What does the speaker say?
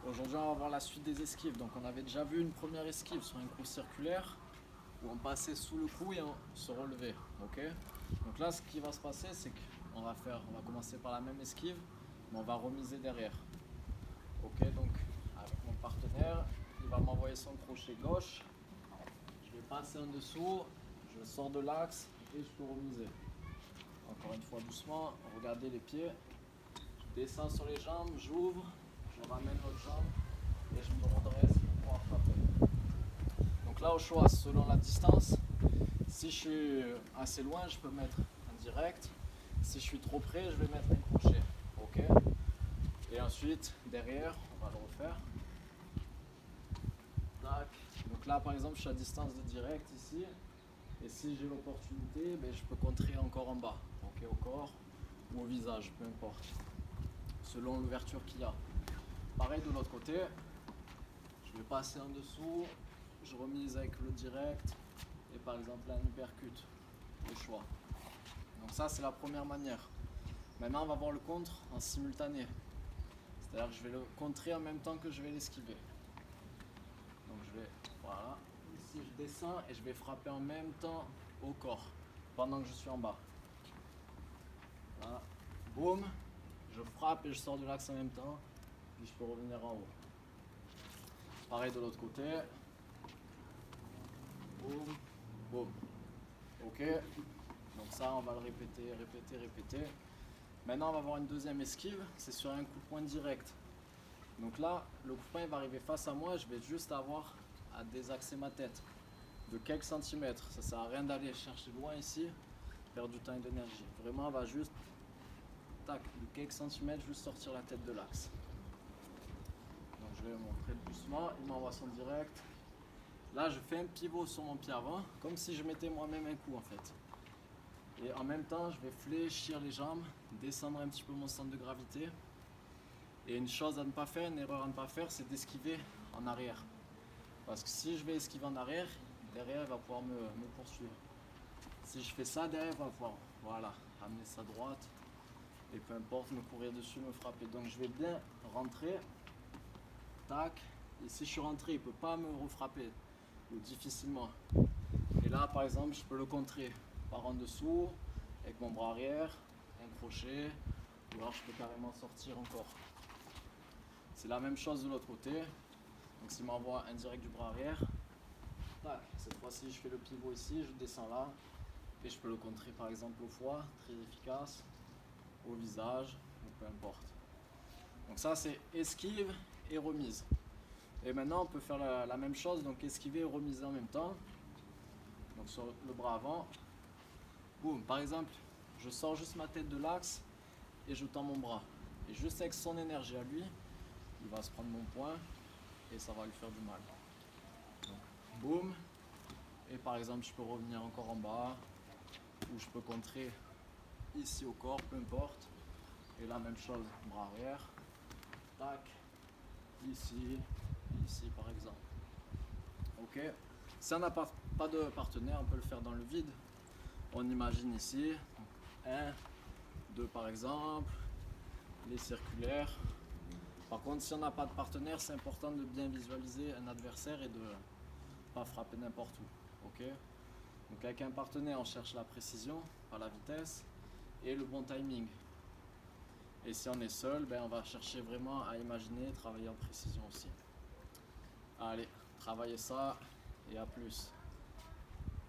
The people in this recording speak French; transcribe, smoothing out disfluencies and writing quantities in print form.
Aujourd'hui, on va voir la suite des esquives. Donc, on avait déjà vu une première esquive sur un coup circulaire où on passait sous le coup et on se relevait. Ok. Donc là, ce qui va se passer, c'est qu'on va commencer par la même esquive, mais on va remiser derrière. Ok. Donc, avec mon partenaire, il va m'envoyer son crochet gauche. Je vais passer en dessous, je sors de l'axe et je peux remiser. Encore une fois, doucement. Regardez les pieds. Je descends sur les jambes, j'ouvre, je ramène l'autre jambe et je me redresse pour pouvoir frapper. Donc là, au choix, selon la distance, si je suis assez loin, je peux mettre un direct. Si je suis trop près, je vais mettre un crochet. Ok. Et ensuite, derrière, on va le refaire. Tac. Donc là, par exemple, je suis à distance de direct ici. Et si j'ai l'opportunité, je peux contrer encore en bas. Ok, au corps ou au visage, peu importe. Selon l'ouverture qu'il y a. Pareil de l'autre côté, je vais passer en dessous, je remise avec le direct et par exemple un uppercut, au choix. Donc ça c'est la première manière. Maintenant on va voir le contre en simultané. C'est-à-dire que je vais le contrer en même temps que je vais l'esquiver. Donc voilà, ici je descends et je vais frapper en même temps au corps pendant que je suis en bas. Voilà, boum, je frappe et je sors de l'axe en même temps, puis je peux revenir en haut. Pareil de l'autre côté. Boum, boum. Ok. Donc ça, on va le répéter, répéter, répéter. Maintenant, on va avoir une deuxième esquive. C'est sur un coup de poing direct. Donc là, le coup de poing va arriver face à moi. Je vais juste avoir à désaxer ma tête de quelques centimètres. Ça sert à rien d'aller chercher loin ici, perdre du temps et d'énergie. Vraiment, on va juste, tac, de quelques centimètres, juste sortir la tête de l'axe. Donc je vais montrer doucement. Il m'envoie son direct. Là, je fais un pivot sur mon pied avant, comme si je mettais moi-même un coup en fait. Et en même temps, je vais fléchir les jambes, descendre un petit peu mon centre de gravité. Et une chose à ne pas faire, une erreur à ne pas faire, c'est d'esquiver en arrière. Parce que si je vais esquiver en arrière, derrière, il va pouvoir me poursuivre. Si je fais ça, derrière, il va pouvoir, voilà, amener sa droite. Et peu importe, me courir dessus, me frapper. Donc je vais bien rentrer. Tac. Et si je suis rentré, il ne peut pas me refrapper. Ou difficilement. Et là, par exemple, je peux le contrer par en dessous, avec mon bras arrière, un crochet, ou alors je peux carrément sortir encore. C'est la même chose de l'autre côté. Donc s'il m'envoie un direct du bras arrière, tac, cette fois-ci je fais le pivot ici, je descends là, et je peux le contrer par exemple au foie, très efficace, au visage, ou peu importe. Donc ça c'est esquive et remise. Et maintenant on peut faire la même chose, donc esquiver et remiser en même temps. Donc sur le bras avant, boum, par exemple, je sors juste ma tête de l'axe et je tends mon bras. Et juste avec son énergie à lui, il va se prendre mon poing et ça va lui faire du mal. Donc, boum. Et par exemple, je peux revenir encore en bas ou je peux contrer ici au corps, peu importe. Et la même chose, bras arrière. Tac. Ici, ici par exemple. Ok. Si on n'a pas de partenaire, on peut le faire dans le vide. On imagine ici, 1, 2 par exemple, les circulaires. Par contre, si on n'a pas de partenaire, c'est important de bien visualiser un adversaire et de ne pas frapper n'importe où. Ok. Donc avec un partenaire, on cherche la précision, pas la vitesse, et le bon timing. Et si on est seul, on va chercher vraiment à imaginer, travailler en précision aussi. Allez, travaillez ça et à plus.